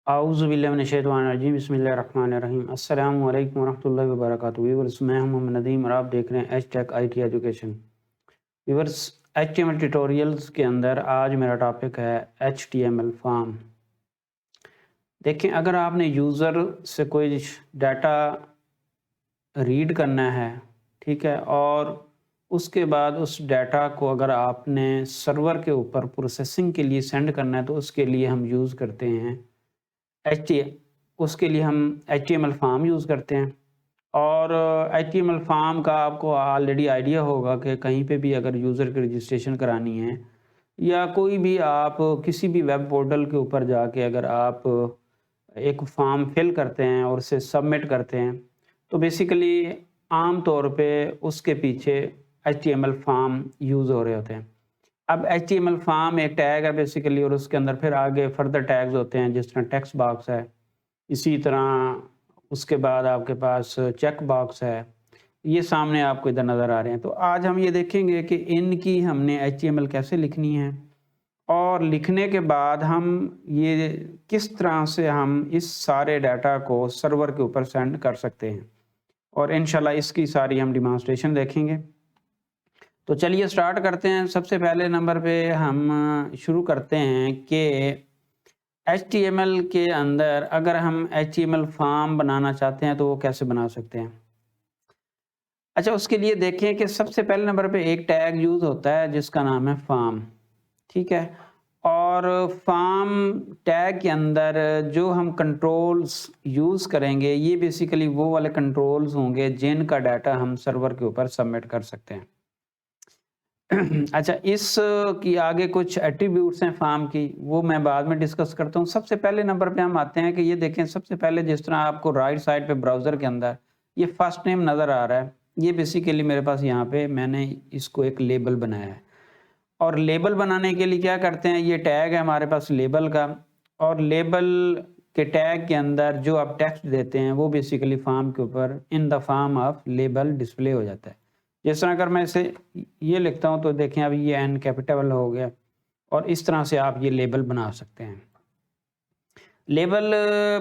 आऊज़ुबिल्लाहिमिनश्शैतानिर्रजीम बिस्मिल्लाहिर्रहमानिर्रहीम अस्सलामु अलैकुम वरहमतुल्लाहि वबरकातुहू। व्यूअर्स, मैं हूं मोहम्मद नदीम और आप देख रहे हैं H Tech IT education. Viewers, HTML tutorials के अंदर आज मेरा टॉपिक है HTML फॉर्म। देखें, अगर आपने यूज़र से कोई डाटा रीड करना है, ठीक है, और उसके बाद उस डाटा को अगर आपने सर्वर के ऊपर प्रोसेसिंग के लिए सेंड करना है तो उसके लिए हम यूज़ करते हैं एच टी उसके लिए हम HTML फॉर्म यूज़ करते हैं। और HTML फॉर्म का आपको ऑलरेडी आइडिया होगा कि कहीं पे भी अगर यूज़र की रजिस्ट्रेशन करानी है या कोई भी आप किसी भी वेब पोर्टल के ऊपर जाके अगर आप एक फॉर्म फिल करते हैं और उसे सबमिट करते हैं तो बेसिकली आम तौर पे उसके पीछे HTML फॉर्म यूज़ हो रहे होते हैं। अब HTML फॉर्म एक टैग है बेसिकली, और उसके अंदर फिर आगे फर्दर टैग्स होते हैं जिस तरह टेक्स्ट बॉक्स है, इसी तरह उसके बाद आपके पास चेक बॉक्स है। ये सामने आपको इधर नज़र आ रहे हैं। तो आज हम ये देखेंगे कि इनकी हमने HTML कैसे लिखनी है और लिखने के बाद हम ये किस तरह से हम इस सारे डाटा को सर्वर के ऊपर सेंड कर सकते हैं, और इंशाल्लाह इसकी सारी हम डिमॉन्स्ट्रेशन देखेंगे। तो चलिए स्टार्ट करते हैं। सबसे पहले नंबर पे हम शुरू करते हैं कि HTML के अंदर अगर हम HTML फॉर्म बनाना चाहते हैं तो वो कैसे बना सकते हैं। अच्छा, उसके लिए देखें कि सबसे पहले नंबर पे एक टैग यूज़ होता है जिसका नाम है फॉर्म, ठीक है। और फॉर्म टैग के अंदर जो हम कंट्रोल्स यूज़ करेंगे ये बेसिकली वो वाले कंट्रोल्स होंगे जिनका डाटा हम सर्वर के ऊपर सबमिट कर सकते हैं। अच्छा, इस की आगे कुछ एट्रीब्यूट्स हैं फॉर्म की, वो मैं बाद में डिस्कस करता हूँ। सबसे पहले नंबर पे हम आते हैं कि ये देखें, सबसे पहले जिस तरह आपको राइट साइड पे ब्राउज़र के अंदर ये फर्स्ट नेम नज़र आ रहा है, ये बेसिकली मेरे पास यहाँ पे मैंने इसको एक लेबल बनाया है। और लेबल बनाने के लिए क्या करते हैं, ये टैग है हमारे पास लेबल का, और लेबल के टैग के अंदर जो आप टेक्स्ट देते हैं वो बेसिकली फॉर्म के ऊपर in the form of label display हो जाता है। जिस तरह अगर मैं इसे ये लिखता हूँ तो देखें अभी ये एन कैपिटल हो गया, और इस तरह से आप ये लेबल बना सकते हैं। लेबल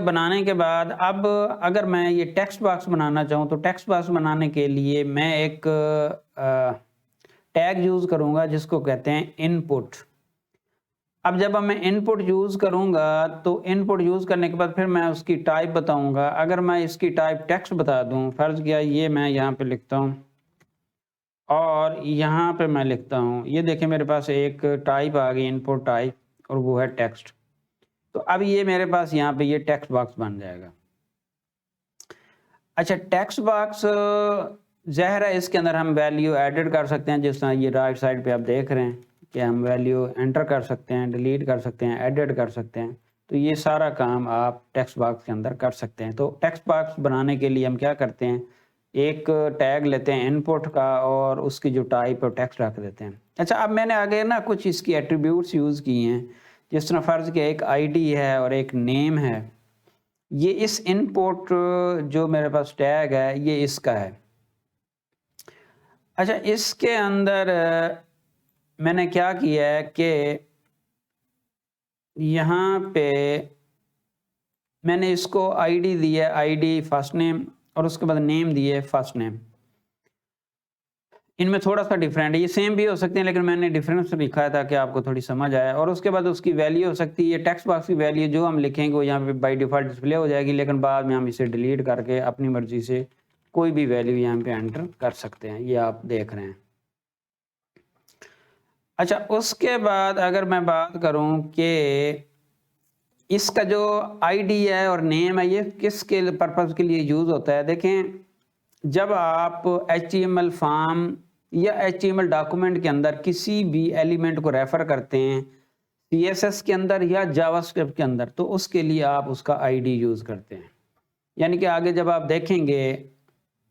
बनाने के बाद अब अगर मैं ये टेक्स्ट बॉक्स बनाना चाहूँ तो टेक्स्ट बॉक्स बनाने के लिए मैं एक टैग यूज़ करूँगा जिसको कहते हैं इनपुट। अब जब मैं इनपुट यूज़ करूँगा तो इनपुट यूज़ करने के बाद फिर मैं उसकी टाइप बताऊँगा। अगर मैं इसकी टाइप टेक्स्ट बता दूँ, फ़र्ज़ किया ये मैं यहाँ पे लिखता हूँ और यहाँ पे मैं लिखता हूँ, ये देखिए मेरे पास एक टाइप आ गई, इनपुट टाइप, और वो है टेक्स्ट। तो अब ये मेरे पास यहाँ पे ये टेक्स्ट बॉक्स बन जाएगा। अच्छा, टेक्स्ट बॉक्स ज़ाहिर है इसके अंदर हम वैल्यू एडिट कर सकते हैं, जिस तरह ये राइट साइड पे आप देख रहे हैं कि हम वैल्यू एंटर कर सकते हैं, डिलीट कर सकते हैं, एडिट कर सकते हैं। तो ये सारा काम आप टेक्स्ट बॉक्स के अंदर कर सकते हैं। तो टेक्स्ट बॉक्स बनाने के लिए हम क्या करते हैं, एक टैग लेते हैं इनपुट का और उसकी जो टाइप है टेक्स्ट रख देते हैं। अच्छा, अब मैंने आगे ना कुछ इसकी एट्रीब्यूट्स यूज़ किए हैं, जिस तरह फ़र्ज़ किया एक आईडी है और एक नेम है। ये इस इनपुट जो मेरे पास टैग है ये इसका है। अच्छा, इसके अंदर मैंने क्या किया है कि यहाँ पे मैंने इसको आईडी दी है, आईडी फर्स्ट नेम, और उसके बाद नेम दी है फर्स्ट नेम। इनमें थोड़ा-सा डिफरेंट है, ये सेम भी हो सकते हैं लेकिन मैंने डिफरेंस लिखा है ताकि आपको थोड़ी समझ आए। और उसके बाद उसकी वैल्यू हो सकती है, टेक्स्ट बॉक्स की वैल्यू जो हम लिखेंगे वो यहाँ पे बाय डिफ़ॉल्ट डिस्प्ले हो जाएगी, लेकिन बाद में हम इसे डिलीट करके अपनी मर्ज़ी से कोई भी वैल्यू यहाँ पे एंटर कर सकते हैं, ये आप देख रहे हैं। अच्छा, उसके बाद अगर मैं बात करूँ कि इसका जो आईडी है और नेम है ये किसके पर्पज़ के लिए यूज़ होता है। देखें, जब आप HTML फॉर्म या HTML डॉक्यूमेंट के अंदर किसी भी एलिमेंट को रेफ़र करते हैं, CSS के अंदर या जावास्क्रिप्ट के अंदर, तो उसके लिए आप उसका आईडी यूज़ करते हैं। यानी कि आगे जब आप देखेंगे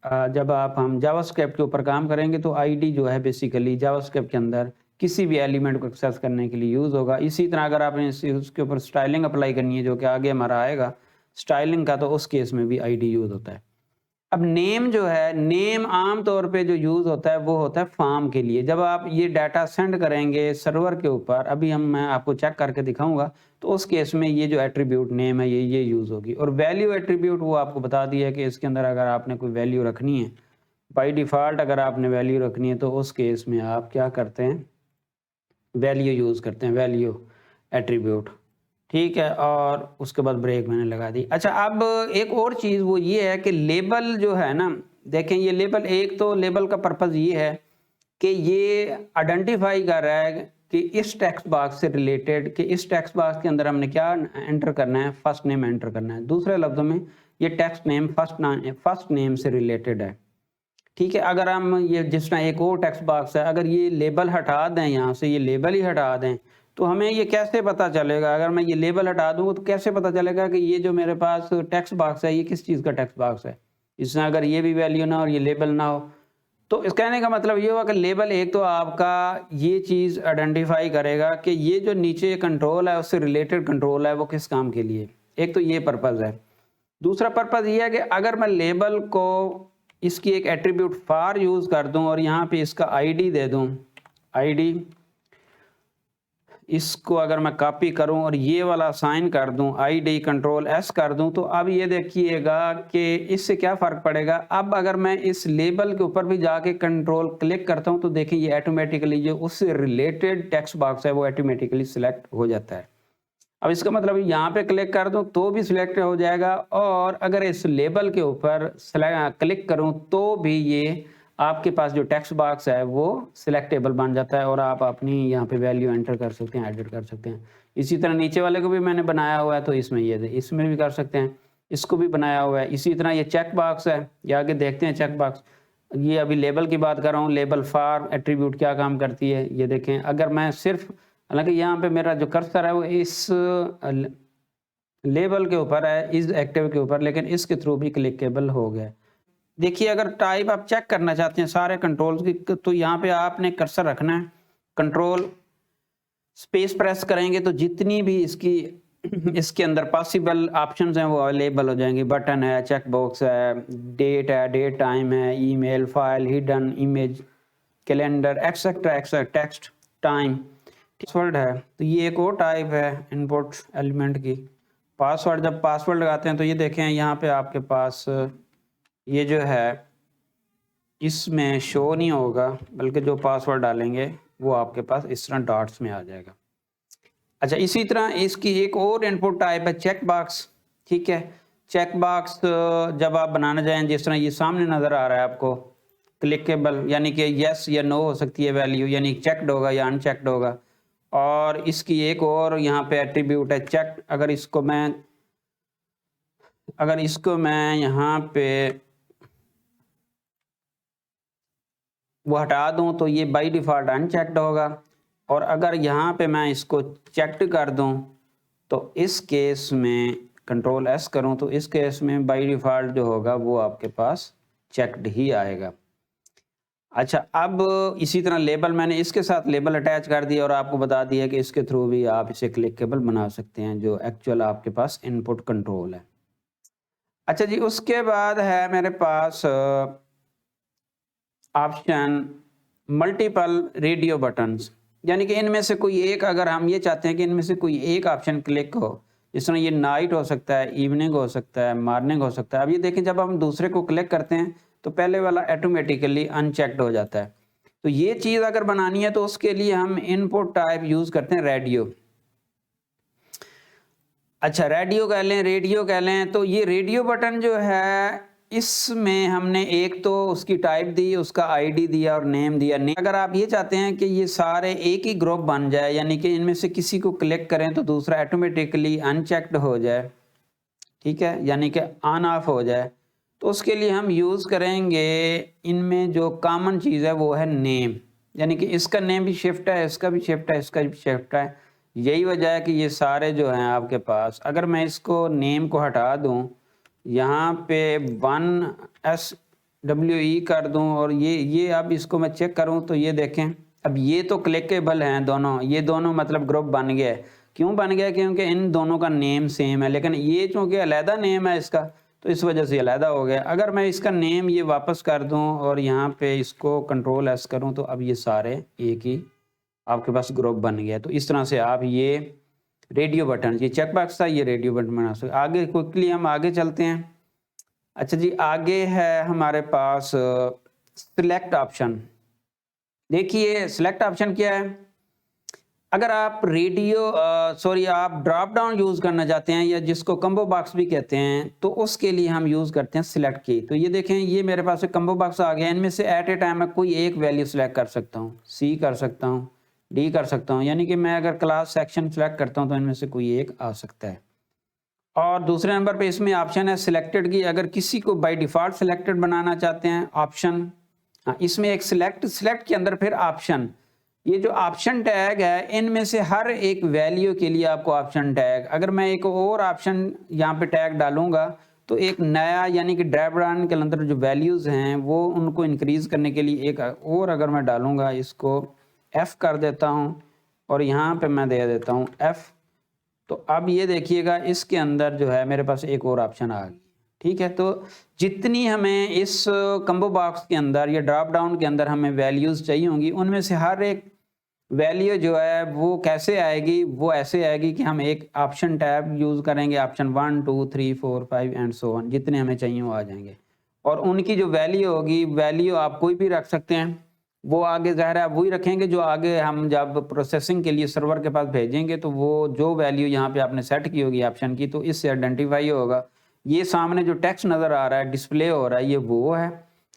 जब हम जावास्क्रिप्ट के ऊपर काम करेंगे तो आईडी जो है बेसिकली जावास्क्रिप्ट के अंदर किसी भी एलिमेंट को एक्सेस करने के लिए यूज़ होगा। इसी तरह अगर आपने उसके ऊपर स्टाइलिंग अप्लाई करनी है, जो कि आगे हमारा आएगा स्टाइलिंग का, तो उस केस में भी आईडी यूज़ होता है। अब नेम जो है, नेम आम तौर पे जो यूज़ होता है वो होता है फॉर्म के लिए। जब आप ये डाटा सेंड करेंगे सर्वर के ऊपर, अभी मैं आपको चेक करके दिखाऊंगा, तो उस केस में ये जो एट्रीब्यूट नेम है ये यूज़ होगी। और वैल्यू एट्रीब्यूट वो आपको बता दिया है कि इसके अंदर अगर आपने कोई वैल्यू रखनी है, बाय डिफ़ॉल्ट अगर आपने वैल्यू रखनी है तो उस केस में आप क्या करते हैं, वैल्यू यूज़ करते हैं, वैल्यू एट्रीब्यूट, ठीक है। और उसके बाद ब्रेक मैंने लगा दी। अच्छा, अब एक और चीज़ वो ये है कि लेबल जो है ना, देखें ये लेबल, एक तो लेबल का पर्पज़ ये है कि ये आइडेंटिफाई कर रहा है कि इस टेक्स्ट बॉक्स से रिलेटेड, कि इस टेक्स्ट बॉक्स के अंदर हमने क्या एंटर करना है, फर्स्ट नेम एंटर करना है। दूसरे लफ्ज़ों में ये टेक्स्ट नेम फर्स्ट नेम से रिलेटेड है, ठीक है। अगर हम ये जिस तरह एक और टेक्स्ट बॉक्स है, अगर ये लेबल हटा दें, यहाँ से ये लेबल ही हटा दें, तो हमें ये कैसे पता चलेगा, अगर मैं ये लेबल हटा दूँ तो कैसे पता चलेगा कि ये जो मेरे पास टेक्स्ट बॉक्स है ये किस चीज़ का टेक्स्ट बॉक्स है। इसमें अगर ये भी वैल्यू ना हो और ये लेबल ना हो, तो इस कहने का मतलब ये हुआ कि लेबल एक तो आपका ये चीज़ आइडेंटिफाई करेगा कि ये जो नीचे कंट्रोल है उससे रिलेटेड कंट्रोल है वो किस काम के लिए, एक तो ये पर्पज़ है। दूसरा पर्पज़ ये है कि अगर मैं लेबल को इसकी एक एट्रीब्यूट फॉर यूज़ कर दूं और यहाँ पे इसका आईडी दे दूं, आईडी, इसको अगर मैं कॉपी करूं और ये वाला साइन कर दूं, आईडी कंट्रोल एस कर दूं, तो अब ये देखिएगा कि इससे क्या फ़र्क पड़ेगा। अब अगर मैं इस लेबल के ऊपर भी जाके कंट्रोल क्लिक करता हूं तो देखिए ये ऑटोमेटिकली जो उससे रिलेटेड टेक्स्ट बॉक्स है वो ऑटोमेटिकली सिलेक्ट हो जाता है। अब इसका मतलब यहाँ पे क्लिक कर दूं तो भी सिलेक्ट हो जाएगा, और अगर इस लेबल के ऊपर क्लिक करूं तो भी ये आपके पास जो टेक्स्ट बॉक्स है वो सिलेक्टेबल बन जाता है और आप अपनी यहाँ पे वैल्यू एंटर कर सकते हैं, एडिट कर सकते हैं। इसी तरह नीचे वाले को भी मैंने बनाया हुआ है, तो इसमें ये इसमें भी कर सकते हैं, इसको भी बनाया हुआ है। इसी तरह ये चेक बॉक्स है, ये आगे देखते हैं चेक बॉक्स। ये अभी लेबल की बात कर रहा हूँ, लेबल फॉर एट्रीब्यूट क्या काम करती है ये देखें। अगर मैं सिर्फ, हालांकि यहाँ पे मेरा जो कर्सर है वो इस लेबल के ऊपर है, इस एक्टिव के ऊपर, लेकिन इसके थ्रू भी क्लिकेबल हो गया। देखिए अगर टाइप आप चेक करना चाहते हैं सारे कंट्रोल्स की, तो यहाँ पे आपने कर्सर रखना है, कंट्रोल स्पेस प्रेस करेंगे तो जितनी भी इसकी इसके अंदर पॉसिबल ऑप्शंस हैं वो अवेलेबल हो जाएंगे। बटन है, चेक बॉक्स है, डेट है, डेट टाइम है, email, file, hidden, image, calendar, etcetera etcetera, text, time, password है। तो ये एक और टाइप है इनपुट एलिमेंट की। पासवर्ड, जब पासवर्ड लगाते हैं तो ये देखें यहाँ पे आपके पास ये जो है इसमें शो नहीं होगा, बल्कि जो पासवर्ड डालेंगे वो आपके पास इस तरह डॉट्स में आ जाएगा। अच्छा, इसी तरह इसकी एक और इनपुट टाइप है चेक बॉक्स, ठीक है। चेक बॉक्स जब आप बनाना चाहें, जिस तरह ये सामने नज़र आ रहा है आपको, क्लिकेबल, यानी कि यस या नो हो सकती है वैल्यू, यानी चेक्ड होगा या अनचेक्ड होगा। और इसकी एक और यहाँ पे एट्रीब्यूट है चेक। अगर इसको मैं यहाँ पे वो हटा दूं तो ये बाय डिफ़ॉल्ट अनचेक्ड होगा, और अगर यहाँ पे मैं इसको चेक्ड कर दूं तो इस केस में कंट्रोल एस करूं तो इस केस में बाय डिफ़ॉल्ट जो होगा वो आपके पास चेक्ड ही आएगा। अच्छा, अब इसी तरह लेबल, मैंने इसके साथ लेबल अटैच कर दिया और आपको बता दिया कि इसके थ्रू भी आप इसे क्लिकेबल बना सकते हैं, जो एक्चुअल आपके पास इनपुट कंट्रोल है। अच्छा जी, उसके बाद है मेरे पास ऑप्शन मल्टीपल रेडियो बटन्स, यानी कि इनमें से कोई एक, अगर हम ये चाहते हैं कि इनमें से कोई एक ऑप्शन क्लिक हो, जिस तरह ये नाइट हो सकता है, इवनिंग हो सकता है, मॉर्निंग हो सकता है। अब ये देखें, जब हम दूसरे को क्लिक करते हैं तो पहले वाला ऑटोमेटिकली अनचेक्ड हो जाता है। तो ये चीज़ अगर बनानी है तो उसके लिए हम इनपुट टाइप यूज़ करते हैं रेडियो। अच्छा, रेडियो कह लें तो ये रेडियो बटन जो है इसमें हमने एक तो उसकी टाइप दी, उसका आईडी दिया और नेम दिया। अगर आप ये चाहते हैं कि ये सारे एक ही ग्रुप बन जाए, यानी कि इनमें से किसी को क्लिक करें तो दूसरा ऑटोमेटिकली अनचेक्ड हो जाए, ठीक है, यानी कि ऑन ऑफ हो जाए, तो उसके लिए हम यूज़ करेंगे, इनमें जो कॉमन चीज़ है वो है नेम, यानी कि इसका नेम भी शिफ्ट है, इसका भी शिफ्ट है, इसका भी शिफ्ट है। यही वजह है कि ये सारे जो हैं आपके पास, अगर मैं इसको नेम को हटा दूं, यहाँ पे 1SWE कर दूं और ये अब इसको मैं चेक करूं तो ये देखें, अब ये तो क्लिकेबल हैं दोनों, ये दोनों मतलब ग्रुप बन गया है। क्यों बन गया? क्योंकि इन दोनों का नेम सेम है, लेकिन ये चूँकि अलहदा नेम है इसका, तो इस वजह से अलहदा हो गया। अगर मैं इसका नेम ये वापस कर दूं और यहाँ पे इसको कंट्रोल एस करूं तो अब ये सारे एक ही आपके पास ग्रुप बन गया। तो इस तरह से आप ये रेडियो बटन, ये चेक बॉक्स था, ये रेडियो बटन बना सकते। आगे क्विकली हम आगे चलते हैं। अच्छा जी, आगे है हमारे पास सिलेक्ट ऑप्शन। देखिए सिलेक्ट ऑप्शन क्या है। अगर आप आप ड्रॉप डाउन यूज करना चाहते हैं या जिसको कम्बो बॉक्स भी कहते हैं, तो उसके लिए हम यूज करते हैं सिलेक्ट की। तो ये देखें, ये मेरे पास एक कम्बो बॉक्स आ गया। इनमें से एट ए टाइम मैं कोई एक वैल्यू सिलेक्ट कर सकता हूँ, सी कर सकता हूँ, डी कर सकता हूँ, यानी कि मैं अगर क्लास सेक्शन सेलेक्ट करता हूँ तो इनमें से कोई एक आ सकता है। और दूसरे नंबर पे इसमें ऑप्शन है सिलेक्टेड की। अगर किसी को बाय डिफॉल्ट सिलेक्टेड बनाना चाहते हैं ऑप्शन, इसमें एक सिलेक्ट के अंदर फिर ऑप्शन। ये जो ऑप्शन टैग है, इनमें से हर एक वैल्यू के लिए आपको ऑप्शन टैग, अगर मैं एक और ऑप्शन यहाँ पे टैग डालूंगा तो एक नया, यानी कि ड्राइव डाउन के अंदर जो वैल्यूज़ हैं वो उनको इंक्रीज करने के लिए एक और अगर मैं डालूंगा, इसको F कर देता हूँ और यहाँ पे मैं दे देता हूँ F। तो अब ये देखिएगा इसके अंदर जो है मेरे पास एक और ऑप्शन आ गई। ठीक है, तो जितनी हमें इस कम्बो बॉक्स के अंदर या ड्रॉप डाउन के अंदर हमें वैल्यूज़ चाहिए होंगी, उनमें से हर एक वैल्यू जो है वो कैसे आएगी, वो ऐसे आएगी कि हम एक ऑप्शन टैब यूज़ करेंगे, ऑप्शन 1 2 3 4 5 एंड सो ऑन, जितने हमें चाहिए वो आ जाएंगे। और उनकी जो वैल्यू होगी, वैल्यू आप कोई भी रख सकते हैं, वो आगे ज़ाहिर है आप वही रखेंगे जो आगे हम जब प्रोसेसिंग के लिए सर्वर के पास भेजेंगे तो वो जो वैल्यू यहाँ पे आपने सेट की होगी ऑप्शन की, तो इससे आइडेंटिफाई होगा। ये सामने जो टेक्स्ट नज़र आ रहा है, डिस्प्ले हो रहा है, ये वो है।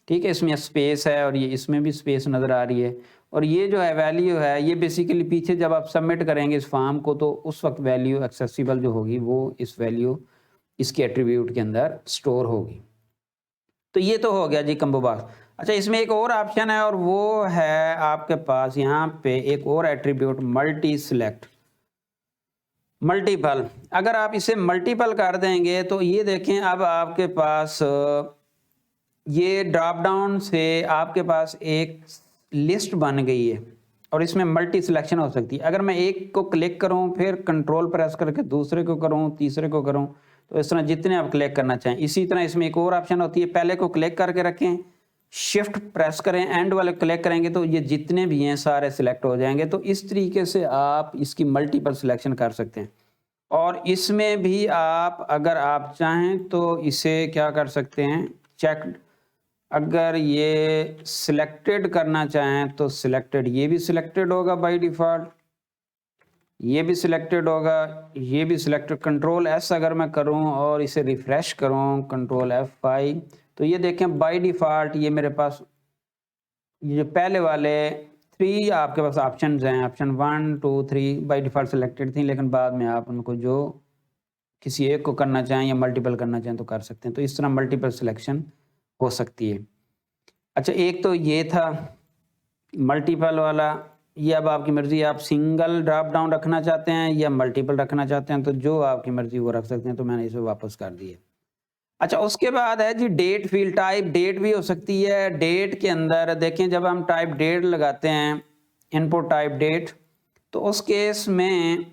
ठीक है, इसमें स्पेस है और ये इसमें भी स्पेस नज़र आ रही है। और ये जो है वैल्यू है, ये बेसिकली पीछे जब आप सबमिट करेंगे इस फॉर्म को, तो उस वक्त वैल्यू एक्सेसिबल जो होगी वो इस वैल्यू इसके एट्रीब्यूट के अंदर स्टोर होगी। तो ये तो हो गया जी कम्बो बॉक्स। अच्छा, इसमें एक और ऑप्शन है और वो है आपके पास यहाँ पे एक और एट्रीब्यूट मल्टी सिलेक्ट, मल्टीपल। अगर आप इसे मल्टीपल कर देंगे तो ये देखें, अब आपके पास ये ड्रॉप डाउन से आपके पास एक लिस्ट बन गई है और इसमें मल्टी सिलेक्शन हो सकती है। अगर मैं एक को क्लिक करूं, फिर कंट्रोल प्रेस करके दूसरे को करूं, तीसरे को करूं, तो इस तरह जितने आप क्लिक करना चाहें। इसी तरह इसमें एक और ऑप्शन होती है, पहले को क्लिक करके रखें, शिफ्ट प्रेस करें, एंड वाले क्लिक करेंगे तो ये जितने भी हैं सारे सिलेक्ट हो जाएंगे। तो इस तरीके से आप इसकी मल्टीपल सिलेक्शन कर सकते हैं। और इसमें भी आप अगर आप चाहें तो इसे क्या कर सकते हैं, चेक, अगर ये सिलेक्टेड करना चाहें तो सिलेक्टेड, ये भी सिलेक्टेड होगा बाय डिफ़ॉल्ट, ये भी सिलेक्टेड होगा, ये भी सिलेक्टेड। कंट्रोल एस अगर मैं करूं और इसे रिफ्रेश करूं, कंट्रोल F5, तो ये देखें बाय डिफ़ॉल्ट ये मेरे पास ये पहले वाले 3 आपके पास ऑप्शंस हैं, ऑप्शन 1 2 3 बाय डिफ़ॉल्ट सिलेक्टेड थी, लेकिन बाद में आप उनको जो किसी एक को करना चाहें या मल्टीपल करना चाहें तो कर सकते हैं। तो इस तरह मल्टीपल सिलेक्शन हो सकती है। अच्छा, एक तो ये था मल्टीपल वाला, ये अब आपकी मर्ज़ी, आप सिंगल ड्रॉप डाउन रखना चाहते हैं या मल्टीपल रखना चाहते हैं, तो जो आपकी मर्ज़ी वो रख सकते हैं। तो मैंने इसे वापस कर दिया। अच्छा, उसके बाद है जी डेट फील्ड टाइप। डेट भी हो सकती है। डेट के अंदर देखें, जब हम टाइप डेट लगाते हैं, इनपुट टाइप डेट, तो उस केस में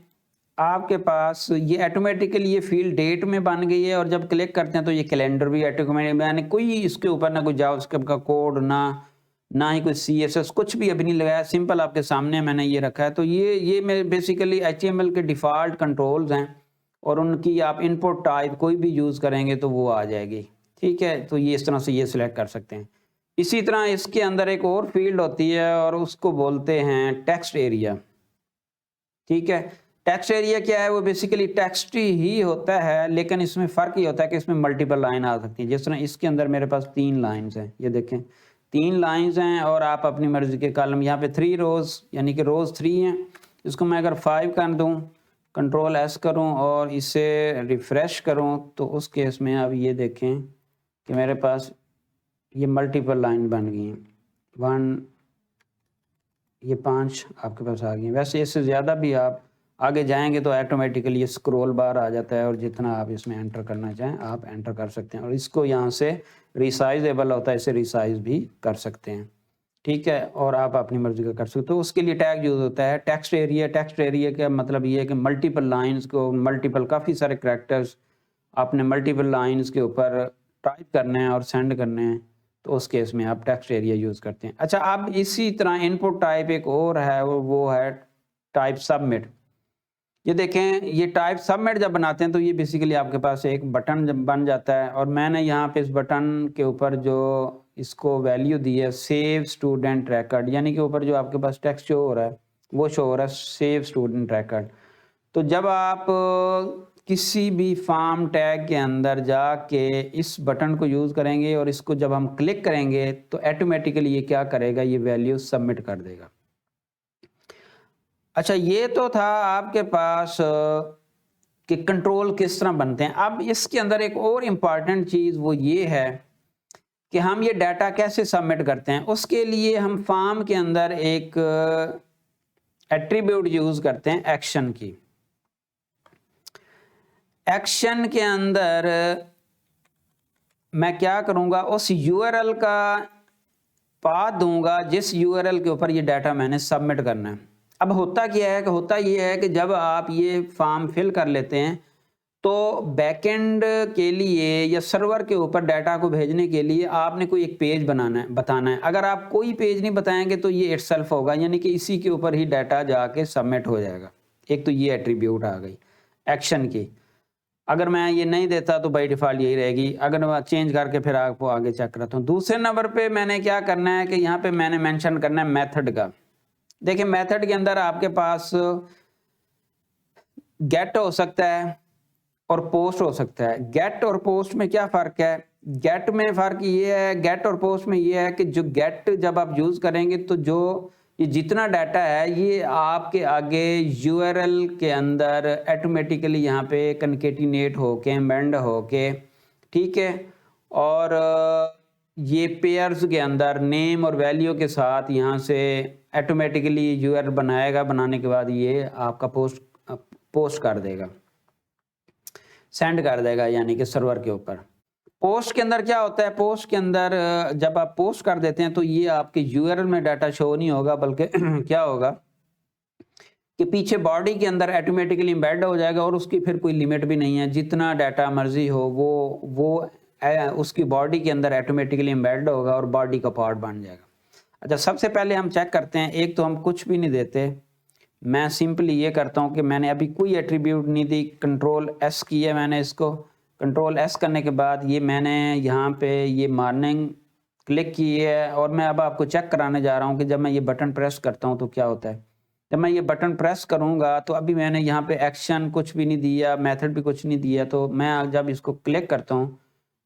आपके पास ये ऑटोमेटिकली ये फील्ड डेट में बन गई है। और जब क्लिक करते हैं तो ये कैलेंडर भी ऑटोमेटिक, यानी कोई इसके ऊपर ना कोई जावास्क्रिप्ट का कोड, ना ही कोई CSS, कुछ भी अभी नहीं लगाया, सिंपल आपके सामने मैंने ये रखा है। तो ये मेरे बेसिकली HTML के डिफ़ॉल्ट कंट्रोल्स हैं और उनकी आप इनपुट टाइप कोई भी यूज़ करेंगे तो वो आ जाएगी। ठीक है, तो ये इस तरह से ये सिलेक्ट कर सकते हैं। इसी तरह इसके अंदर एक और फील्ड होती है और उसको बोलते हैं टेक्स्ट एरिया। ठीक है, टेक्स्ट एरिया क्या है, वो बेसिकली टेक्स्ट ही होता है, लेकिन इसमें फ़र्क ये होता है कि इसमें मल्टीपल लाइन आ सकती है। जिस तरह इसके अंदर मेरे पास 3 लाइन्स हैं, ये देखें 3 लाइन्स हैं और आप अपनी मर्ज़ी के कॉलम, यहाँ पे 3 रोज़ यानी कि रोज़ 3 हैं। इसको मैं अगर 5 कर दूँ, कंट्रोल S करूँ और इसे रिफ़्रेश करूँ, तो उस केस में अब ये देखें कि मेरे पास ये मल्टीपल लाइन बन गई हैं। 1, ये 5 आपके पास आ गई हैं। वैसे इससे ज़्यादा भी आप आगे जाएंगे तो ऑटोमेटिकली ये स्क्रॉल बार आ जाता है और जितना आप इसमें एंटर करना चाहें आप एंटर कर सकते हैं। और इसको यहाँ से रिसाइजेबल होता है, इसे रिसाइज भी कर सकते हैं। ठीक है, और आप अपनी मर्ज़ी का कर सकते हो। तो उसके लिए टैग यूज़ होता है टेक्स्ट एरिया। टेक्स्ट एरिया का मतलब ये है कि मल्टीपल लाइन्स को, मल्टीपल काफ़ी सारे करैक्टर्स आपने मल्टीपल लाइन्स के ऊपर टाइप करने हैं और सेंड करने हैं, तो उस केस में आप टेक्स्ट एरिया यूज़ करते हैं। अच्छा, अब इसी तरह इनपुट टाइप एक और है, वो है टाइप सबमिट। ये देखें, ये टाइप सबमिट जब बनाते हैं तो ये बेसिकली आपके पास एक बटन जब बन जाता है, और मैंने यहाँ पे इस बटन के ऊपर जो इसको वैल्यू दी है सेव स्टूडेंट रिकॉर्ड, यानी कि ऊपर जो आपके पास टेक्स्ट शो हो रहा है वो शो हो रहा है सेव स्टूडेंट रिकॉर्ड। तो जब आप किसी भी फॉर्म टैग के अंदर जाके इस बटन को यूज़ करेंगे और इसको जब हम क्लिक करेंगे तो ऑटोमेटिकली ये क्या करेगा, ये वैल्यू सबमिट कर देगा। अच्छा, ये तो था आपके पास कि कंट्रोल किस तरह बनते हैं। अब इसके अंदर एक और इम्पॉर्टेंट चीज़ वो ये है कि हम ये डाटा कैसे सबमिट करते हैं। उसके लिए हम फॉर्म के अंदर एक एट्रीब्यूट यूज़ करते हैं एक्शन की। एक्शन के अंदर मैं क्या करूँगा, उस यूआरएल का पाथ दूंगा जिस यूआरएल के ऊपर ये डाटा मैंने सबमिट करना है। अब होता क्या है कि होता ये है कि जब आप ये फॉर्म फिल कर लेते हैं तो बैकएंड के लिए या सर्वर के ऊपर डाटा को भेजने के लिए आपने कोई एक पेज बताना है। अगर आप कोई पेज नहीं बताएंगे तो ये इटसेल्फ होगा, यानी कि इसी के ऊपर ही डाटा जाके सबमिट हो जाएगा। एक तो ये एट्रीब्यूट आ गई एक्शन की। अगर मैं ये नहीं देता तो बाई डिफ़ॉल्ट यही रहेगी। अगर मैं चेंज करके फिर आपको आगे चेक कराता हूँ। दूसरे नंबर पे मैंने क्या करना है कि यहाँ पे मैंने मेंशन करना है मेथड का। देखिए, मेथड के अंदर आपके पास गेट हो सकता है और पोस्ट हो सकता है। गेट और पोस्ट में क्या फ़र्क है? गेट में फ़र्क ये है, गेट और पोस्ट में ये है कि जो गेट जब आप यूज़ करेंगे तो जो ये जितना डाटा है ये आपके आगे यूआरएल के अंदर ऑटोमेटिकली यहाँ पे कनकेटिनेट होके एम्बेड होके, ठीक है, और ये पेयर्स के अंदर नेम और वैल्यू के साथ यहाँ से ऑटोमेटिकली यूआरएल बनाएगा। बनाने के बाद ये आपका पोस्ट कर देगा, सेंड कर देगा, यानी कि सर्वर के ऊपर। पोस्ट के अंदर क्या होता है, पोस्ट के अंदर जब आप पोस्ट कर देते हैं तो ये आपके यूआरएल में डाटा शो नहीं होगा, बल्कि क्या होगा कि पीछे बॉडी के अंदर ऑटोमेटिकली एम्बेड हो जाएगा और उसकी फिर कोई लिमिट भी नहीं है। जितना डाटा मर्जी हो वो उसकी बॉडी के अंदर ऑटोमेटिकली एम्बेड होगा और बॉडी का पार्ट बन जाएगा। अच्छा, सबसे पहले हम चेक करते हैं। एक तो हम कुछ भी नहीं देते, मैं सिंपली ये करता हूँ कि मैंने अभी कोई एट्रीब्यूट नहीं दी, कंट्रोल एस किया मैंने इसको। कंट्रोल एस करने के बाद ये मैंने यहाँ पे ये मॉर्निंग क्लिक की है, और मैं अब आपको चेक कराने जा रहा हूँ कि जब मैं ये बटन प्रेस करता हूँ तो क्या होता है। जब मैं ये बटन प्रेस करूँगा तो अभी मैंने यहाँ पे एक्शन कुछ भी नहीं दिया, मेथड भी कुछ नहीं दिया, तो मैं जब इसको क्लिक करता हूँ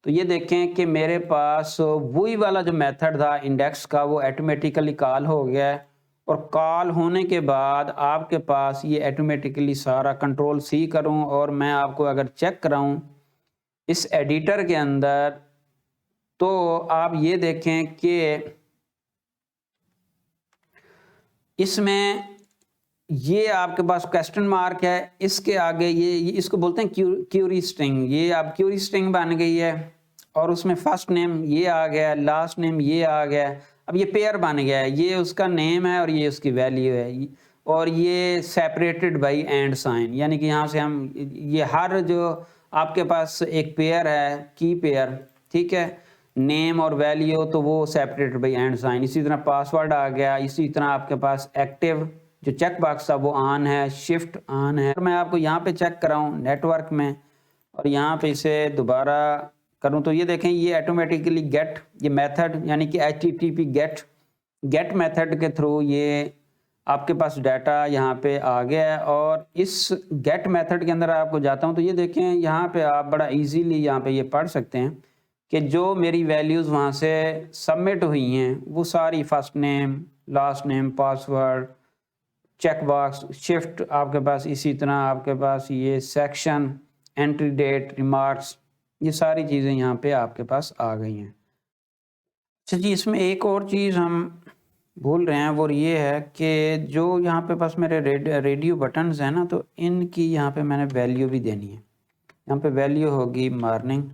तो ये देखें कि मेरे पास वही वाला जो मेथड था इंडेक्स का वो ऑटोमेटिकली कॉल हो गया है। और कॉल होने के बाद आपके पास ये ऑटोमेटिकली सारा कंट्रोल सी करूं और मैं आपको अगर चेक कराऊं इस एडिटर के अंदर, तो आप ये देखें कि इसमें ये आपके पास क्वेश्चन मार्क है, इसके आगे ये इसको बोलते हैं क्यूरी स्ट्रिंग। ये आप क्यूरी स्ट्रिंग बन गई है और उसमें फर्स्ट नेम ये आ गया, लास्ट नेम ये आ गया। अब ये पेयर बन गया है, ये उसका नेम है और ये उसकी वैल्यू है, और ये सेपरेटेड बाय एंड साइन, यानी कि यहाँ से हम ये हर जो आपके पास एक पेयर है की पेयर, ठीक है, नेम और वैल्यू, तो वो सेपरेटेड बाय एंड साइन। इसी तरह पासवर्ड आ गया। इसी तरह आपके पास एक्टिव जो चेक बॉक्स था वो ऑन है, शिफ्ट ऑन है। मैं आपको यहाँ पे चेक कराऊँ नेटवर्क में और यहाँ पे इसे दोबारा करूँ तो ये देखें ये ऑटोमेटिकली गेट, ये मेथड यानी कि HTTP गेट मेथड के थ्रू ये आपके पास डाटा यहाँ पे आ गया है। और इस गेट मेथड के अंदर आपको जाता हूँ तो ये देखें यहाँ पे आप बड़ा इजीली यहाँ पे ये पढ़ सकते हैं कि जो मेरी वैल्यूज़ वहाँ से सबमिट हुई हैं वो सारी first name, last name, password, check box, shift, आपके पास इसी तरह आपके पास ये सेक्शन, एंट्री डेट, रिमार्क्स, ये सारी चीज़ें यहाँ पे आपके पास आ गई हैं। अच्छा जी, इसमें एक और चीज़ हम भूल रहे हैं वो ये है कि जो यहाँ पे पास मेरे रेडियो बटन्स हैं ना, तो इनकी यहाँ पे मैंने वैल्यू भी देनी है। यहाँ पे वैल्यू होगी मॉर्निंग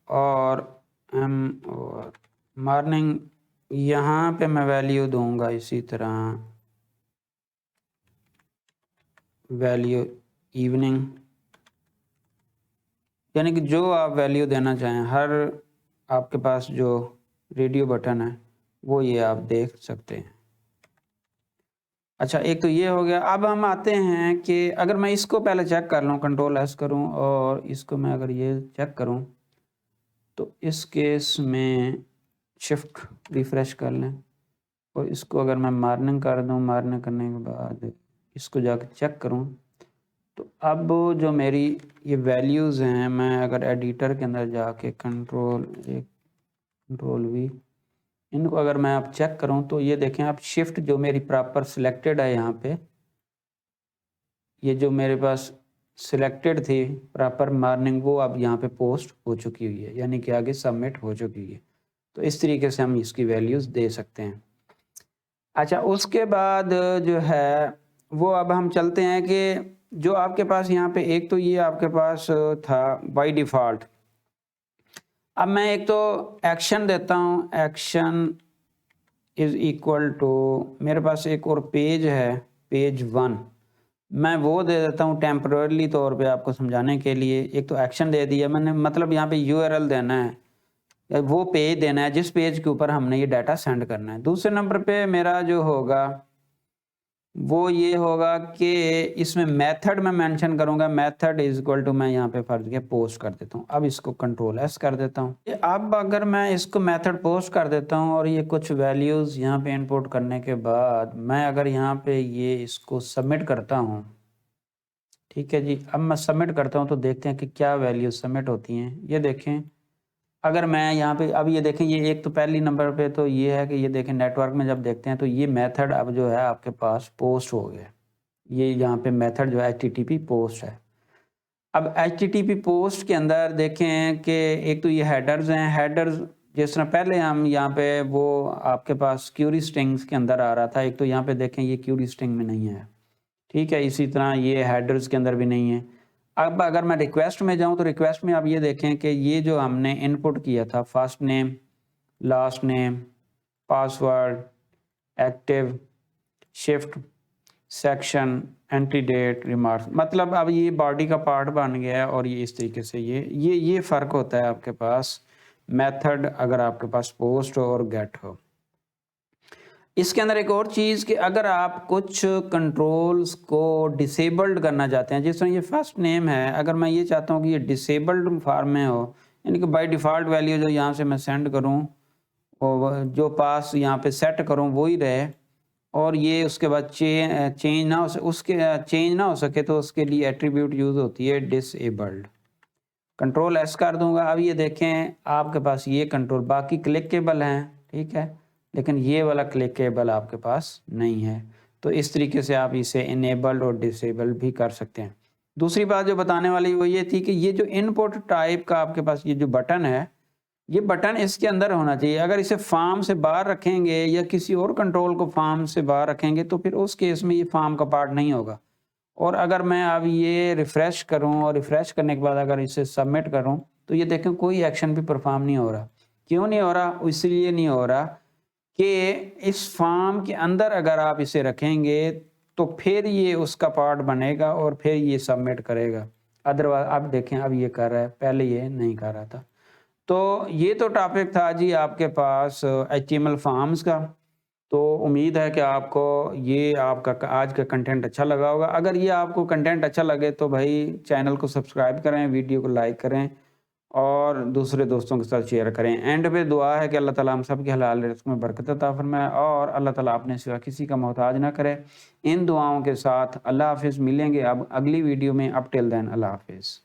और मॉर्निंग, यहाँ पे मैं वैल्यू दूंगा इसी तरह वैल्यू इवनिंग, यानी कि जो आप वैल्यू देना चाहें, हर आपके पास जो रेडियो बटन है वो ये आप देख सकते हैं। अच्छा, एक तो ये हो गया। अब हम आते हैं कि अगर मैं इसको पहले चेक कर लूँ, कंट्रोल एस करूँ और इसको मैं अगर ये चेक करूँ तो इस केस में शिफ्ट रिफ्रेश कर लें और इसको अगर मैं मार्निंग कर दूँ, मार्निंग करने के बाद इसको जाकर चेक करूँ तो अब जो मेरी ये वैल्यूज़ हैं, मैं अगर एडिटर के अंदर जाके कंट्रोल वी, इनको अगर मैं अब चेक करूं तो ये देखें आप, शिफ्ट जो मेरी प्रॉपर सिलेक्टेड है यहाँ पे, ये जो मेरे पास सिलेक्टेड थी प्रॉपर मार्निंग, वो अब यहाँ पे पोस्ट हो चुकी हुई है, यानी कि आगे सबमिट हो चुकी है। तो इस तरीके से हम इसकी वैल्यूज़ दे सकते हैं। अच्छा, उसके बाद जो है वो अब हम चलते हैं कि जो आपके पास यहाँ पे, एक तो ये आपके पास था बाय डिफ़ॉल्ट। अब मैं एक तो एक्शन देता हूँ, एक्शन इज़ इक्वल टू, मेरे पास एक और पेज है, पेज 1, मैं वो दे देता हूँ टेम्परेरी तौर पे आपको समझाने के लिए। एक तो एक्शन दे दिया मैंने, मतलब यहाँ पे यूआरएल देना है, वो पेज देना है जिस पेज के ऊपर हमने ये डाटा सेंड करना है। दूसरे नंबर पे मेरा जो होगा वो ये होगा कि इसमें मेथड में मेंशन करूंगा, मेथड इज इक्वल टू, मैं यहाँ पे फर्ज के पोस्ट कर देता हूँ। अब इसको कंट्रोल एस कर देता हूँ। अब अगर मैं इसको मेथड पोस्ट कर देता हूँ और ये कुछ वैल्यूज़ यहाँ पे इंपोर्ट करने के बाद मैं अगर यहाँ पे ये इसको सबमिट करता हूँ, ठीक है जी। अब मैं सबमिट करता हूँ तो देखते हैं कि क्या वैल्यूज सबमिट होती हैं। ये देखें, अगर मैं यहाँ पे, अब ये देखें, ये एक तो पहली नंबर पे तो ये है कि ये देखें नेटवर्क में जब देखते हैं तो ये मेथड अब जो है आपके पास पोस्ट हो गया। ये यहाँ पे मेथड जो है HTTP पोस्ट है। अब HTTP पोस्ट के अंदर देखें कि एक तो ये हेडर्स हैं, हेडर्स जिस तरह पहले हम यहाँ पे वो आपके पास क्यूरी स्ट्रिंग्स के अंदर आ रहा था, एक तो यहाँ पे देखें ये क्यूरी स्ट्रिंग में नहीं है, ठीक है। इसी तरह ये हेडर्स के अंदर भी नहीं है। अब अगर मैं रिक्वेस्ट में जाऊं तो रिक्वेस्ट में आप ये देखें कि ये जो हमने इनपुट किया था, first name, last name, password, active, shift, section, entry date, remarks, मतलब अब ये बॉडी का पार्ट बन गया है। और ये इस तरीके से ये फ़र्क होता है आपके पास मेथड अगर आपके पास पोस्ट हो और गेट हो। इसके अंदर एक और चीज़ कि अगर आप कुछ कंट्रोल्स को डिसेबल्ड करना चाहते हैं, जिस तरह ये फर्स्ट नेम है, अगर मैं ये चाहता हूँ कि ये डिसेबल्ड फॉर्म में हो, यानी कि बाय डिफ़ॉल्ट वैल्यू जो यहाँ से मैं सेंड करूँ और जो पास यहाँ पे सेट करूँ वही रहे, और ये उसके बाद चेंज ना हो सके तो उसके लिए एट्रीब्यूट यूज़ होती है डिसेबल्ड। कंट्रोल एस कर दूंगा। अब ये देखें आपके पास ये कंट्रोल बाकी क्लिकेबल हैं, ठीक है, लेकिन ये वाला क्लिकेबल आपके पास नहीं है। तो इस तरीके से आप इसे इनेबल्ड और डिसेबल भी कर सकते हैं। दूसरी बात जो बताने वाली वो ये थी कि ये जो इनपुट टाइप का आपके पास ये जो बटन है, ये बटन इसके अंदर होना चाहिए। अगर इसे फॉर्म से बाहर रखेंगे या किसी और कंट्रोल को फॉर्म से बाहर रखेंगे तो फिर उस केस में ये फॉर्म का पार्ट नहीं होगा। और अगर मैं अब ये रिफ़्रेश करूं और रिफ़्रेश करने के बाद अगर इसे सबमिट करूं तो ये देखें कोई एक्शन भी परफॉर्म नहीं हो रहा। क्यों नहीं हो रहा? इसलिए नहीं हो रहा कि इस फॉर्म के अंदर अगर आप इसे रखेंगे तो फिर ये उसका पार्ट बनेगा और फिर ये सबमिट करेगा। अदरवाइज अब देखें, अब ये कर रहा है, पहले ये नहीं कर रहा था। तो ये तो टॉपिक था जी आपके पास HTML फॉर्म्स का। तो उम्मीद है कि आपको ये आपका आज का कंटेंट अच्छा लगा होगा। अगर ये आपको कंटेंट अच्छा लगे तो भाई चैनल को सब्सक्राइब करें, वीडियो को लाइक करें और दूसरे दोस्तों के साथ शेयर करें। एंड पे दुआ है कि अल्लाह ताला हम सब के हलाल रिज़्क़ में बरकत अता फरमाए और अल्लाह ताला अपने सिवा किसी का मोहताज ना करे। इन दुआओं के साथ अल्लाह हाफ़िज़। मिलेंगे अब अगली वीडियो में। अप टिल देन अल्लाह हाफ़िज़।